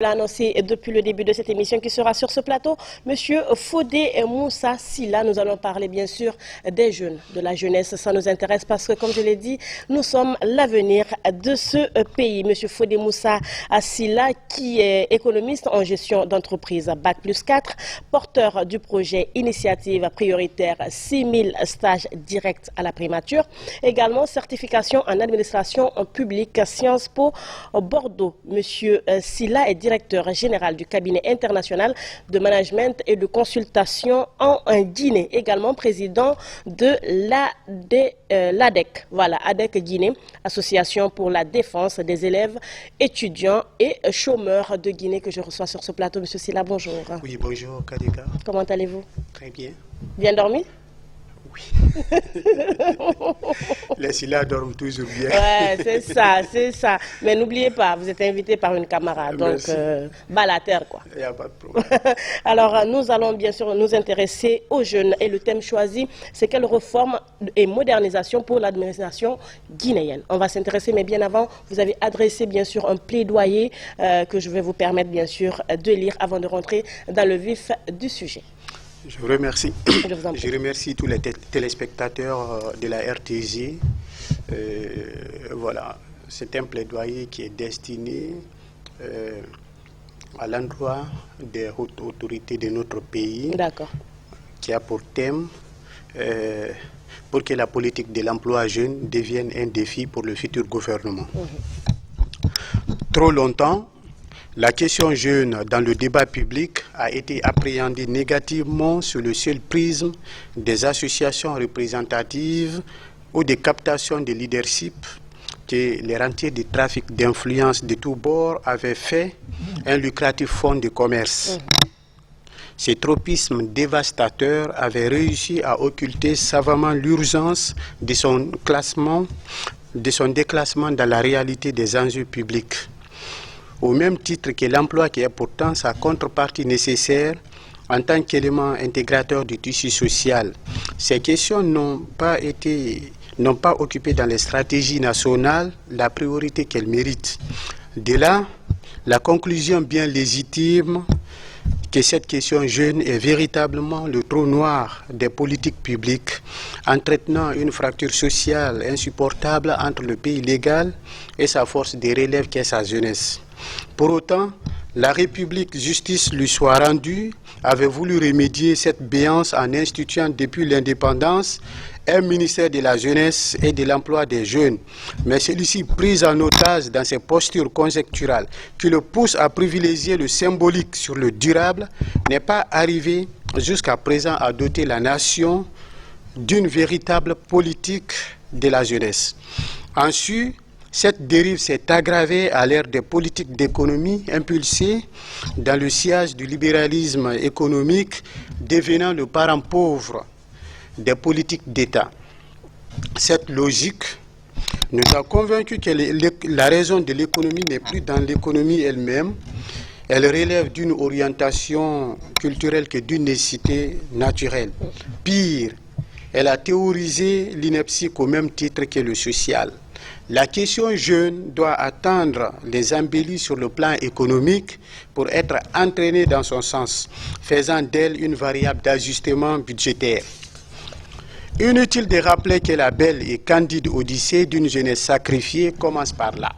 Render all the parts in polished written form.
l'a annoncé depuis le début de cette émission qui sera sur ce plateau, Monsieur Fodé Moussa Silla. Nous allons parler bien sûr des jeunes, de la jeunesse. Ça nous intéresse parce que, comme je l'ai dit, nous sommes l'avenir de ce pays. Monsieur Fodé Moussa Silla, qui est économiste en gestion d'entreprise, Bac+4, porteur du projet Initiative prioritaire 6000 stages directs à la primature, également certification en administration publique Sciences Po Bordeaux. Monsieur Silla est directeur général du cabinet international de management et de consultation en Guinée, également président de l'ADEC, voilà, ADEC Guinée, Association pour la défense des élèves, étudiants et chômeurs de Guinée, que je reçois sur ce plateau. Monsieur Silla, bonjour. Oui, bonjour Kadeka. Comment allez-vous? Très bien. Bien dormi? Oui. Les Silla dorment toujours bien. Ouais, c'est ça, c'est ça. Mais n'oubliez pas, vous êtes invité par une camarade, donc bas la terre, quoi. Il n'y a pas de problème. Alors, nous allons bien sûr nous intéresser aux jeunes et le thème choisi, c'est quelle réforme et modernisation pour l'administration guinéenne. On va s'intéresser, mais bien avant, vous avez adressé bien sûr un plaidoyer que je vais vous permettre bien sûr de lire avant de rentrer dans le vif du sujet. Je vous remercie. Je remercie tous les téléspectateurs de la RTG. Voilà, c'est un plaidoyer qui est destiné à l'endroit des hautes autorités de notre pays, qui a pour thème pour que la politique de l'emploi jeune devienne un défi pour le futur gouvernement. Trop longtemps, la question jeune dans le débat public a été appréhendée négativement sur le seul prisme des associations représentatives ou des captations de leadership que les rentiers du trafic d'influence de tous bords avaient fait un lucratif fonds de commerce. Ces tropismes dévastateurs avaient réussi à occulter savamment l'urgence de son déclassement dans la réalité des enjeux publics. Au même titre que l'emploi qui est pourtant sa contrepartie nécessaire en tant qu'élément intégrateur du tissu social. Ces questions n'ont pas occupé dans les stratégies nationales la priorité qu'elles méritent. De là, la conclusion bien légitime que cette question jeune est véritablement le trou noir des politiques publiques, entretenant une fracture sociale insupportable entre le pays légal et sa force de relève qu'est sa jeunesse. Pour autant, la République, justice lui soit rendue, avait voulu remédier cette béance en instituant depuis l'indépendance un ministère de la jeunesse et de l'emploi des jeunes. Mais celui-ci, pris en otage dans ses postures conjecturales qui le poussent à privilégier le symbolique sur le durable, n'est pas arrivé jusqu'à présent à doter la nation d'une véritable politique de la jeunesse. Ensuite, cette dérive s'est aggravée à l'ère des politiques d'économie impulsées dans le sillage du libéralisme économique, devenant le parent pauvre des politiques d'État. Cette logique nous a convaincus que la raison de l'économie n'est plus dans l'économie elle-même. Elle relève d'une orientation culturelle que d'une nécessité naturelle. Pire, elle a théorisé l'ineptie au même titre que le social. La question jeune doit attendre les embellis sur le plan économique pour être entraînée dans son sens, faisant d'elle une variable d'ajustement budgétaire. Inutile de rappeler que la belle et candide odyssée d'une jeunesse sacrifiée commence par là.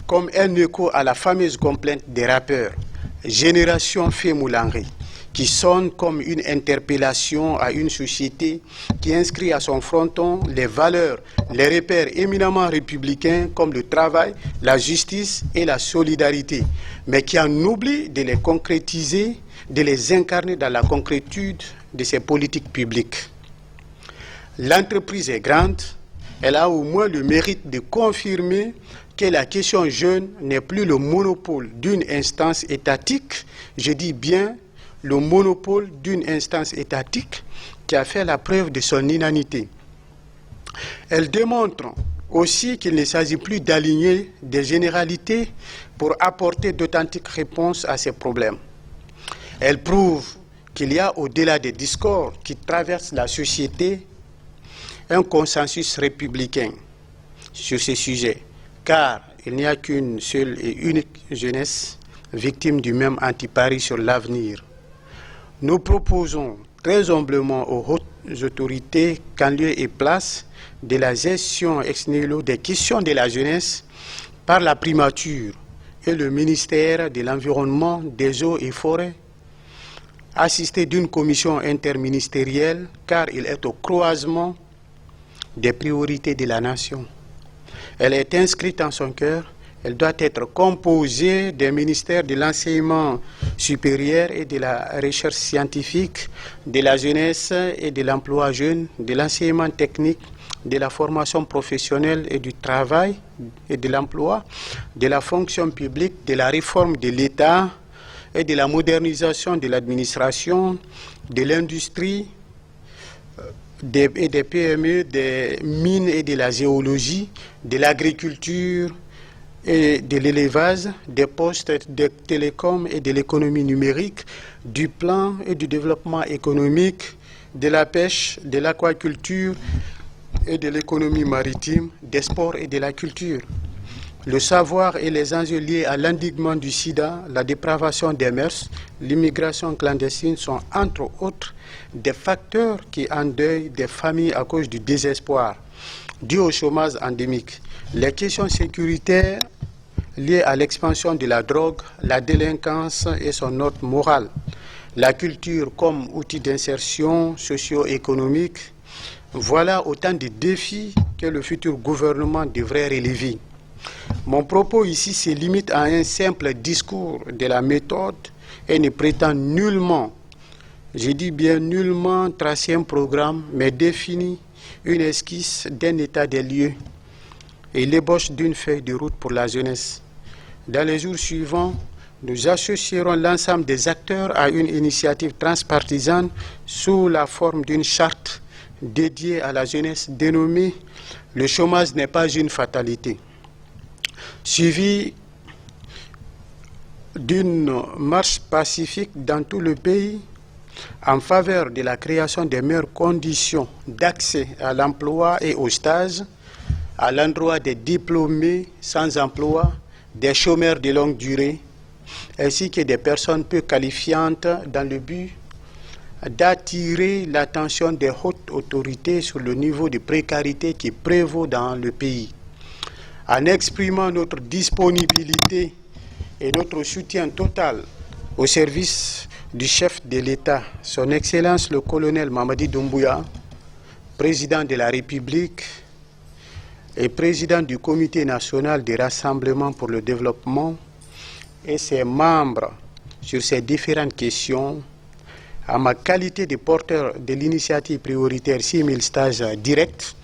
Comme un écho à la fameuse complainte des rappeurs, Génération Fémoulanri, qui sonne comme une interpellation à une société qui inscrit à son fronton les valeurs, les repères éminemment républicains comme le travail, la justice et la solidarité, mais qui en oublie de les concrétiser, de les incarner dans la concrétude de ses politiques publiques. L'entreprise est grande, elle a au moins le mérite de confirmer que la question jeune n'est plus le monopole d'une instance étatique, je dis bien le monopole d'une instance étatique qui a fait la preuve de son inanité. Elle démontre aussi qu'il ne s'agit plus d'aligner des généralités pour apporter d'authentiques réponses à ces problèmes. Elle prouve qu'il y a au-delà des discours qui traversent la société un consensus républicain sur ces sujets, car il n'y a qu'une seule et unique jeunesse victimes du même antipari sur l'avenir. Nous proposons très humblement aux hautes autorités qu'en lieu et place de la gestion ex nihilo des questions de la jeunesse par la primature et le ministère de l'Environnement, des Eaux et Forêts, assisté d'une commission interministérielle car il est au croisement des priorités de la nation. Elle est inscrite en son cœur. Elle doit être composée des ministères de l'enseignement supérieur et de la recherche scientifique, de la jeunesse et de l'emploi jeune, de l'enseignement technique, de la formation professionnelle et du travail et de l'emploi, de la fonction publique, de la réforme de l'État et de la modernisation de l'administration, de l'industrie et des PME, des mines et de la géologie, de l'agriculture et de l'élevage, des postes, des télécoms et de l'économie numérique, du plan et du développement économique, de la pêche, de l'aquaculture et de l'économie maritime, des sports et de la culture. Le savoir et les enjeux liés à l'endiguement du sida, la dépravation des mœurs, l'immigration clandestine sont entre autres des facteurs qui endeuillent des familles à cause du désespoir dû au chômage endémique. Les questions sécuritaires liées à l'expansion de la drogue, la délinquance et son note morale, la culture comme outil d'insertion socio-économique, voilà autant de défis que le futur gouvernement devrait relever. Mon propos ici se limite à un simple discours de la méthode et ne prétend nullement, je dis bien nullement, tracer un programme, mais définir une esquisse d'un état des lieux et l'ébauche d'une feuille de route pour la jeunesse. Dans les jours suivants, nous associerons l'ensemble des acteurs à une initiative transpartisane sous la forme d'une charte dédiée à la jeunesse dénommée « Le chômage n'est pas une fatalité », suivie d'une marche pacifique dans tout le pays en faveur de la création des meilleures conditions d'accès à l'emploi et au stage à l'endroit des diplômés sans emploi, des chômeurs de longue durée, ainsi que des personnes peu qualifiantes dans le but d'attirer l'attention des hautes autorités sur le niveau de précarité qui prévaut dans le pays. En exprimant notre disponibilité et notre soutien total au service du chef de l'État, son Excellence le colonel Mamadi Doumbouya, président de la République et président du Comité national des rassemblements pour le développement et ses membres sur ces différentes questions, en ma qualité de porteur de l'initiative prioritaire 6000 stages directs,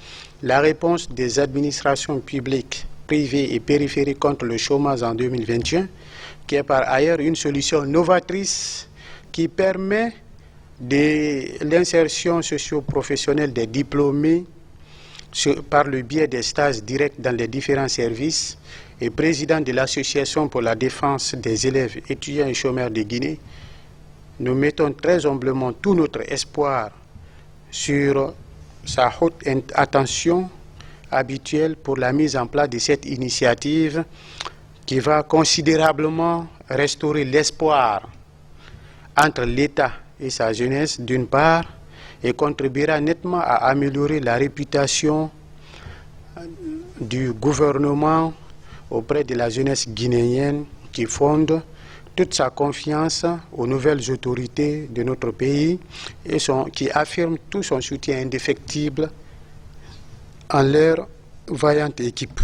la réponse des administrations publiques, privées et périphériques contre le chômage en 2021, qui est par ailleurs une solution novatrice qui permet de l'insertion socio-professionnelle des diplômés par le biais des stages directs dans les différents services, et président de l'Association pour la défense des élèves, étudiants et chômeurs de Guinée, nous mettons très humblement tout notre espoir sur sa haute attention habituelle pour la mise en place de cette initiative qui va considérablement restaurer l'espoir entre l'État et sa jeunesse d'une part et contribuera nettement à améliorer la réputation du gouvernement auprès de la jeunesse guinéenne qui fonde toute sa confiance aux nouvelles autorités de notre pays et qui affirme tout son soutien indéfectible en leur vaillante équipe.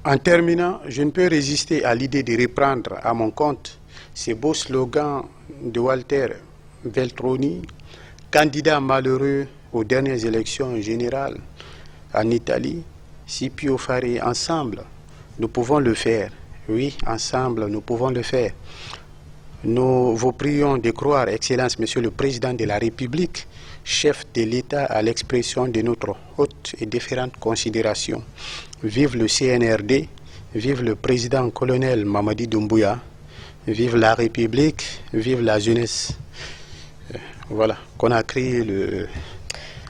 En terminant, je ne peux résister à l'idée de reprendre à mon compte ces beaux slogans de Walter Veltroni, candidat malheureux aux dernières élections générales en Italie. Si Pio Fari, ensemble, nous pouvons le faire. Oui, ensemble, nous pouvons le faire. Nous vous prions de croire, Excellence, Monsieur le Président de la République, chef de l'État, à l'expression de notre haute et différentes considérations. Vive le CNRD, vive le président colonel Mamadi Doumbouya, vive la République, vive la jeunesse. Voilà, qu'on a créé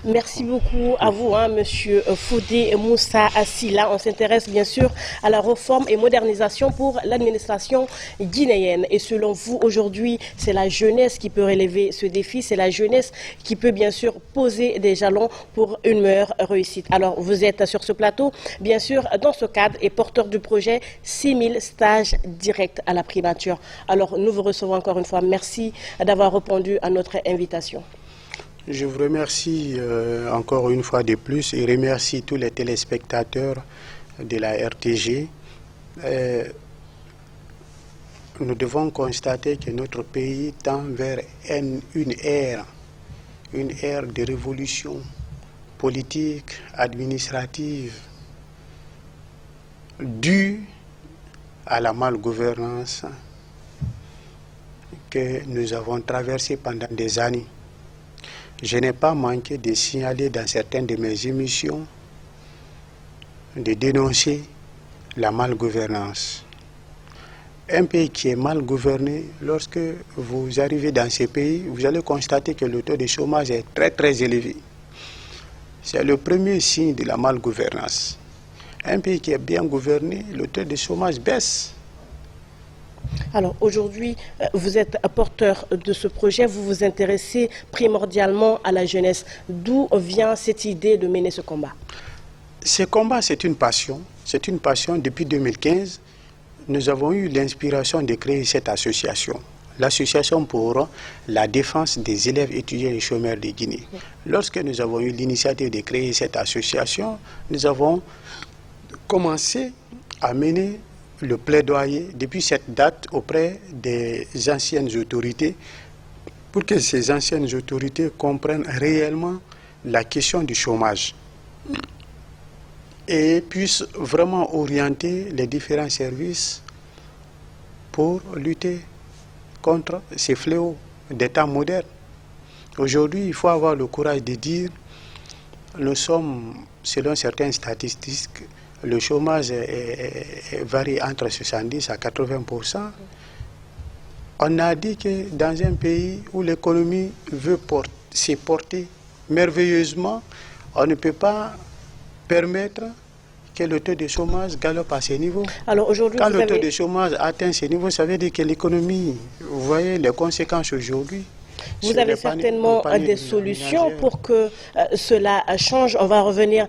Merci beaucoup à vous, Monsieur Fodé Moussa Silla. On s'intéresse bien sûr à la réforme et modernisation pour l'administration guinéenne. Et selon vous, aujourd'hui, c'est la jeunesse qui peut relever ce défi. C'est la jeunesse qui peut bien sûr poser des jalons pour une meilleure réussite. Alors, vous êtes sur ce plateau, bien sûr, dans ce cadre et porteur du projet 6000 stages directs à la primature. Alors, nous vous recevons encore une fois. Merci d'avoir répondu à notre invitation. Je vous remercie encore une fois de plus et remercie tous les téléspectateurs de la RTG. Nous devons constater que notre pays tend vers une ère de révolution politique, administrative, due à la malgouvernance que nous avons traversée pendant des années. Je n'ai pas manqué de signaler dans certaines de mes émissions, de dénoncer la malgouvernance. Un pays qui est mal gouverné, lorsque vous arrivez dans ces pays, vous allez constater que le taux de chômage est très très élevé. C'est le premier signe de la malgouvernance. Un pays qui est bien gouverné, le taux de chômage baisse. Alors aujourd'hui, vous êtes porteur de ce projet, vous vous intéressez primordialement à la jeunesse. D'où vient cette idée de mener ce combat? Ce combat, c'est une passion. C'est une passion depuis 2015. Nous avons eu l'inspiration de créer cette association. L'association pour la défense des élèves étudiants et chômeurs de Guinée. Lorsque nous avons eu l'initiative de créer cette association, nous avons commencé à mener le plaidoyer depuis cette date auprès des anciennes autorités pour que ces anciennes autorités comprennent réellement la question du chômage et puissent vraiment orienter les différents services pour lutter contre ces fléaux des temps modernes. Aujourd'hui, il faut avoir le courage de dire, nous sommes, selon certaines statistiques, le chômage varie entre 70 à 80%. On a dit que dans un pays où l'économie veut se porter merveilleusement, on ne peut pas permettre que le taux de chômage galope à ce niveau. Alors aujourd'hui, quand le taux de chômage atteint ce niveau, ça veut dire que l'économie, vous voyez les conséquences aujourd'hui. Vous avez certainement des solutions pour que cela change. On va revenir